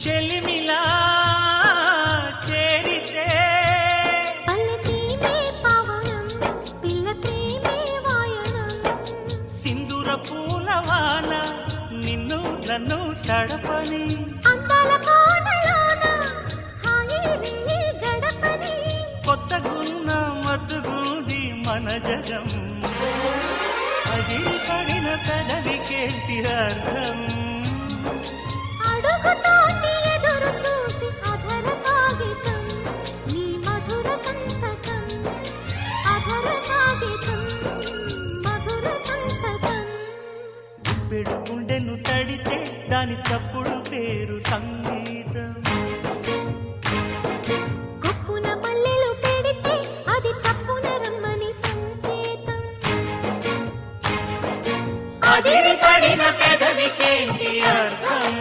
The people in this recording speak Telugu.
చెలిమిలా చేరితే పల్లెసీమే పావనం పిల్ల ప్రేమే వాయనం సింధూర పూలవాన నిన్ను నన్ను తడపని అందాల కోనలోన హాయి నీ గడపని కొత్తగున్న మత్తుగుంది మన జగం అది పడిన పెదవికేంటి అర్థం అడుగుతోటి ఎదురు చూసి అధర కాగితం నీ మధుర సంతకం అధర కాగితం మధుర సంతకం పెడు గుండెను తడితే దాని చప్పుడు పేరు సంగీతం కొప్పున మల్లెలు పెడితే అది చప్పున రమ్మని సంకేతం అదిరి పడిన పెదవికేంటి అర్థం